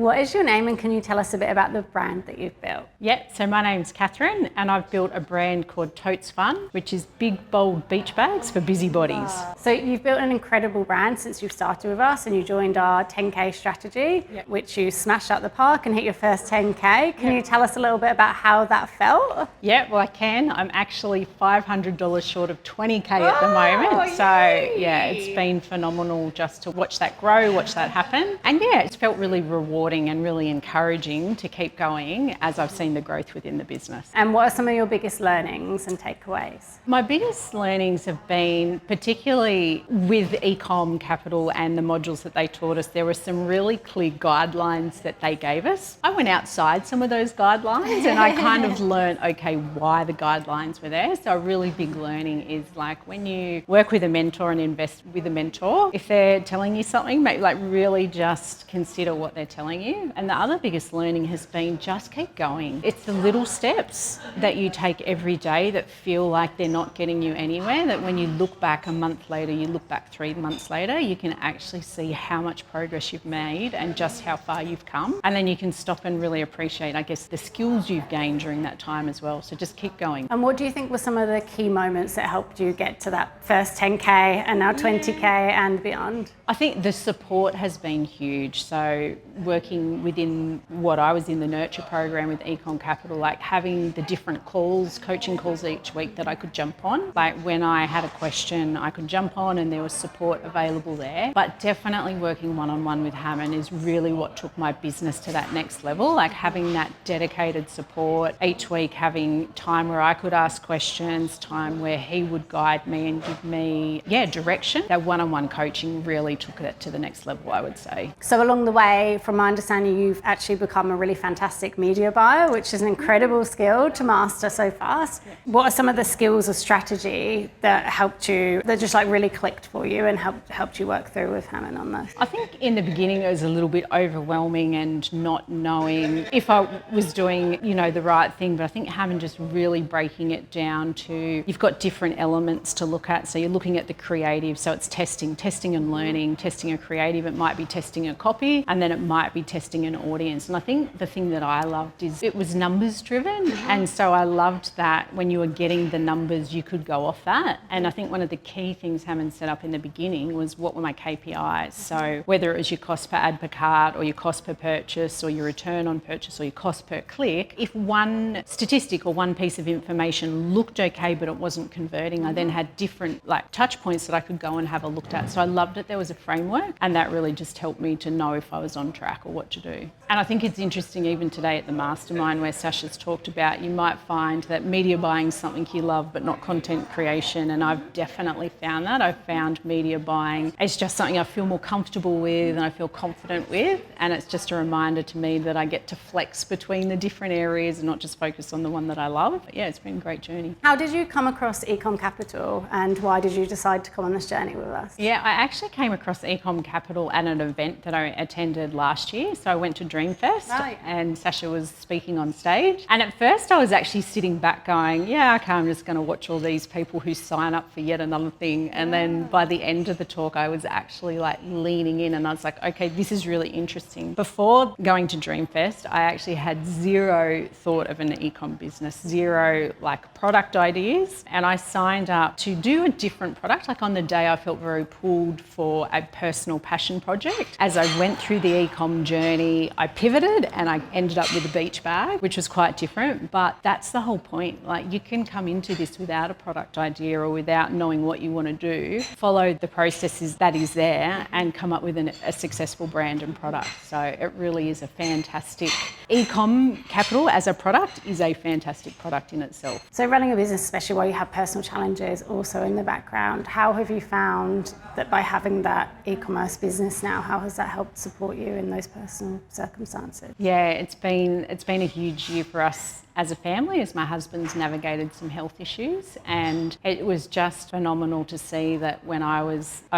What is your name and can you tell us a bit about the brand that you've built? Yeah, so my name's Kathryn and I've built a brand called Totes Fun, which is big, bold beach bags for busybodies. So you've built an incredible brand since you've started with us and you joined our 10K strategy, which you smashed out the park and hit your first 10K. Can you tell us a little bit about how that felt? Yeah, well I can. I'm actually $500 short of 20K at the moment. So yeah, it's been phenomenal just to watch that grow, watch that happen. And yeah, it's felt really rewarding and really encouraging to keep going as I've seen the growth within the business. And what are some of your biggest learnings and takeaways? My biggest learnings have been, particularly with eCom Capital and the modules that they taught us, there were some really clear guidelines that they gave us. I went outside some of those guidelines and I kind of learned, okay, why the guidelines were there. So a really big learning is like when you work with a mentor and invest with a mentor, if they're telling you something, maybe like really just consider what they're telling you. And the other biggest learning has been just keep going. It's the little steps that you take every day that feel like they're not getting you anywhere, that when you look back a month later, you look back 3 months later, you can actually see how much progress you've made and just how far you've come. And then you can stop and really appreciate, I guess, the skills you've gained during that time as well. So just keep going. And what do you think were some of the key moments that helped you get to that first 10K and now 20K and beyond? I think the support has been huge. So working within what I was in the nurture program with eCom Capital, like having the different calls, coaching calls each week that I could jump on. Like when I had a question, I could jump on and there was support available there. But definitely working one-on-one with Haman is really what took my business to that next level. Like having that dedicated support each week, having time where I could ask questions, time where he would guide me and give me, direction. That one-on-one coaching really took it to the next level, I would say. So along the way, from my understanding, you've actually become a really fantastic media buyer, which is an incredible skill to master so fast. What are some of the skills or strategy that helped you, that just like really clicked for you and helped you work through with Haman on this? I think in the beginning it was a little bit overwhelming and not knowing if I was doing, the right thing, but I think Haman just really breaking it down to, you've got different elements to look at. So you're looking at the creative, so it's testing and learning, testing a creative, it might be testing a copy, and then it might be testing an audience. And I think the thing that I loved is it was numbers driven. And so I loved that when you were getting the numbers, you could go off that. And I think one of the key things Haman set up in the beginning was what were my KPIs. So whether it was your cost per ad per cart or your cost per purchase or your return on purchase or your cost per click, if one statistic or one piece of information looked okay but it wasn't converting, I then had different touch points that I could go and have a look at. So I loved it. There was a framework and that really just helped me to know if I was on track or what to do. And I think it's interesting even today at the mastermind where Sasha's talked about, you might find that media buying is something you love but not content creation, and I've definitely found that. I've found media buying is just something I feel more comfortable with and I feel confident with, and it's just a reminder to me that I get to flex between the different areas and not just focus on the one that I love. But yeah, it's been a great journey. How did you come across eCom Capital and why did you decide to come on this journey with us? Yeah, I actually came across eCom Capital at an event that I attended last year. So I went to Dreamfest and Sasha was speaking on stage. And at first I was actually sitting back going, okay, I'm just going to watch all these people who sign up for yet another thing. And then by the end of the talk, I was actually leaning in and I was like, okay, this is really interesting. Before going to Dreamfest, I actually had zero thought of an eCom business, zero product ideas. And I signed up to do a different product. On the day I felt very pulled for a personal passion project. As I went through the eCom journey, I pivoted and I ended up with a beach bag, which was quite different, but that's the whole point. You can come into this without a product idea or without knowing what you want to do, follow the processes that is there and come up with a successful brand and product. So it really is a fantastic, eCom Capital as a product is a fantastic product in itself. So running a business, especially while you have personal challenges also in the background, how have you found that by having that e-commerce business now, how has that helped support you in those personal circumstances? Yeah, it's been a huge year for us as a family, as my husband's navigated some health issues, and it was just phenomenal to see that when I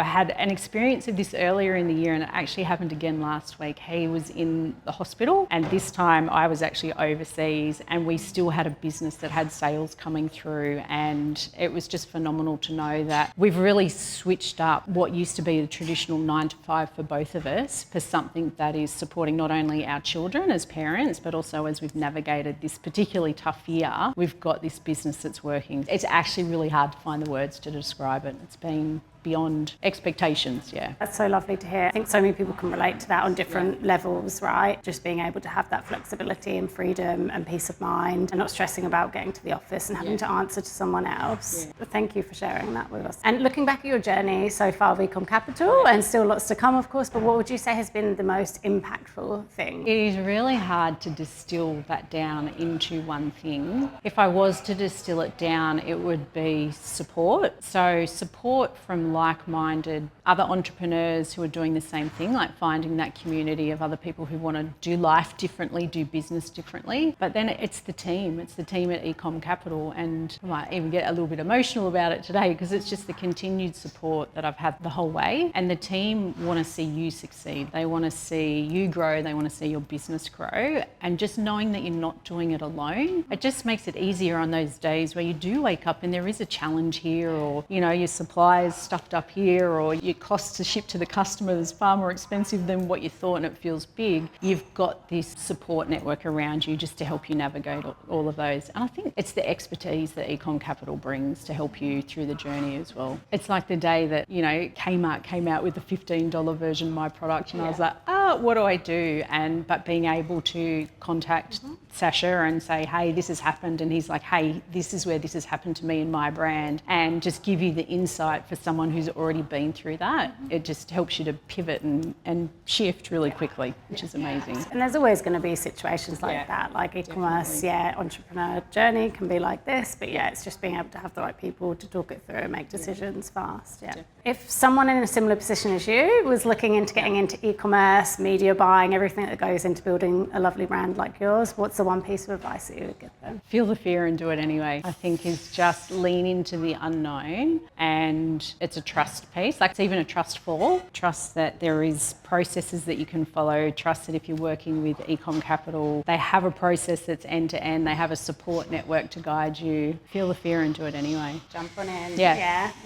had an experience of this earlier in the year, and it actually happened again last week. He was in the hospital, and this time I was actually overseas and we still had a business that had sales coming through, and it was just phenomenal to know that we've really switched up what used to be the traditional 9 to 5 for both of us for something that is supporting not only our children as parents, but also as we've navigated this particularly tough year, we've got this business that's working. It's actually really hard to find the words to describe it. It's been beyond expectations, yeah. That's so lovely to hear. I think so many people can relate to that on different levels, right? Just being able to have that flexibility and freedom and peace of mind and not stressing about getting to the office and having to answer to someone else. But thank you for sharing that with us. And looking back at your journey so far of eCom Capital, and still lots to come, of course, but what would you say has been the most impactful thing? It is really hard to distill that down into one thing. If I was to distill it down, it would be support. So support from like-minded other entrepreneurs who are doing the same thing, like finding that community of other people who want to do life differently, do business differently. But then it's the team at eCom Capital, and I might even get a little bit emotional about it today because it's just the continued support that I've had the whole way. And the team want to see you succeed. They want to see you grow. They want to see your business grow. And just knowing that you're not doing it alone, it just makes it easier on those days where you do wake up and there is a challenge here, or, you know, your supplies stuffed up here, or your cost to ship to the customer is far more expensive than what you thought and it feels big. You've got this support network around you just to help you navigate all of those. And I think it's the expertise that eCom Capital brings to help you through the journey as well. It's like the day that, you know, Kmart came out with the $15 version of my product, and I was like, what do I do? But being able to contact Sasha and say, hey, this has happened, and he's like, hey, this is where this has happened to me and my brand, and just give you the insight for someone who's already been through that. It just helps you to pivot and shift really quickly, which is amazing. And there's always going to be situations like that, like e-commerce, entrepreneur journey can be like this, but it's just being able to have the right people to talk it through and make decisions fast. If someone in a similar position as you was looking into getting into e-commerce, media buying, everything that goes into building a lovely brand like yours, what's the one piece of advice that you would give them? Feel the fear and do it anyway. I think is just lean into the unknown, and it's a trust piece. Like, it's even a trust fall. Trust that there is processes that you can follow. Trust that if you're working with eCom Capital, they have a process that's end to end. They have a support network to guide you. Feel the fear and do it anyway. Jump on in.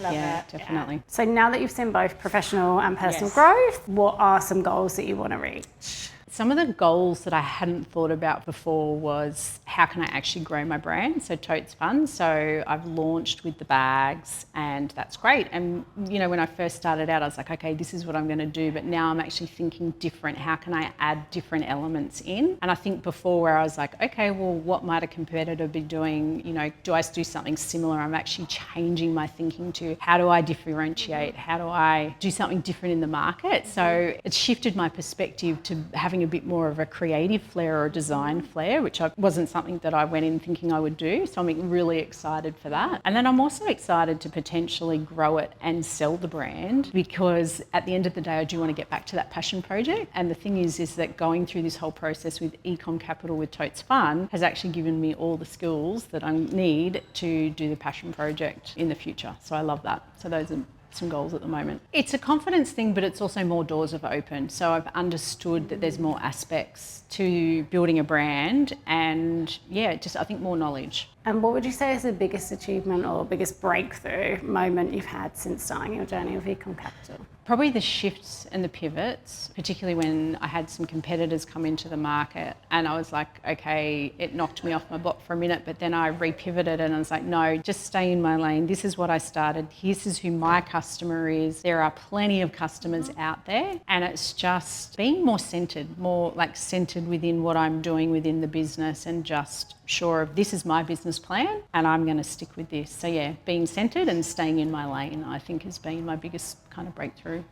Love it. Definitely. So now that you've seen both professional and personal growth, what are some goals that you want to reach? Some of the goals that I hadn't thought about before was how can I actually grow my brand? So Totes Fun. So I've launched with the bags, and that's great. And, you know, when I first started out, I was like, okay, this is what I'm going to do. But now I'm actually thinking different. How can I add different elements in? And I think before, where I was like, okay, well, what might a competitor be doing? You know, do I do something similar? I'm actually changing my thinking to how do I differentiate? How do I do something different in the market? So it's shifted my perspective to having a bit more of a creative flair or a design flair, which wasn't something that I went in thinking I would do. So I'm really excited for that. And then I'm also excited to potentially grow it and sell the brand, because at the end of the day, I do want to get back to that passion project. And the thing is that going through this whole process with eCom Capital with Totes Fun has actually given me all the skills that I need to do the passion project in the future. So I love that. So those are some goals at the moment. It's a confidence thing, but it's also more doors have opened. So I've understood that there's more aspects to building a brand, and just I think more knowledge. And what would you say is the biggest achievement or biggest breakthrough moment you've had since starting your journey with eCom Capital? Probably the shifts and the pivots, particularly when I had some competitors come into the market and I was like, okay, it knocked me off my block for a minute, but then I repivoted and I was like, no, just stay in my lane. This is what I started. This is who my customer is. There are plenty of customers out there, and it's just being more centered within what I'm doing within the business, and just sure of this is my business plan and I'm going to stick with this. So being centered and staying in my lane, I think, has been my biggest kind of breakthrough.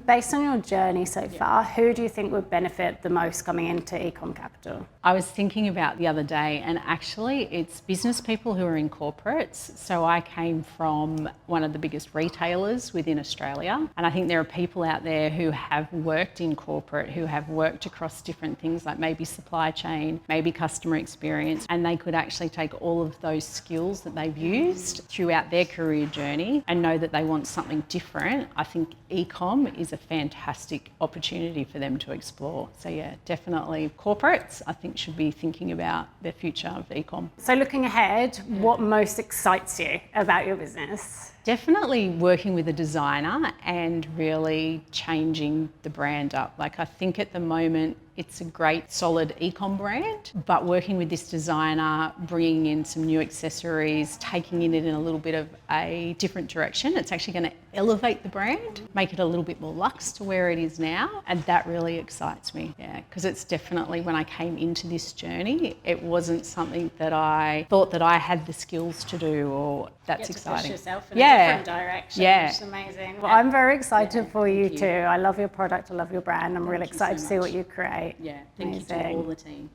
Based on your journey so far, who do you think would benefit the most coming into eCom Capital? I was thinking about the other day, and actually it's business people who are in corporates. So I came from one of the biggest retailers within Australia, and I think there are people out there who have worked in corporate, who have worked across different things like maybe supply chain, maybe customer experience, and they could actually take all of those skills that they've used throughout their career journey and know that they want something different. I think eCom is a fantastic opportunity for them to explore. So yeah, definitely corporates, I think, should be thinking about their future of eCom. So looking ahead, what most excites you about your business? Definitely working with a designer and really changing the brand up. Like, I think at the moment it's a great solid eCom brand, but working with this designer, bringing in some new accessories, taking it in a little bit of a different direction, it's actually going to elevate the brand, make it a little bit more luxe to where it is now, and that really excites me. Yeah, because it's definitely, when I came into this journey, it wasn't something that I thought that I had the skills to do, or that's exciting. Push yourself in a different direction, which is amazing. Well, I'm very excited for you too. I love your product, I love your brand. I'm really excited to see what you create. Yeah, thank you to all the team.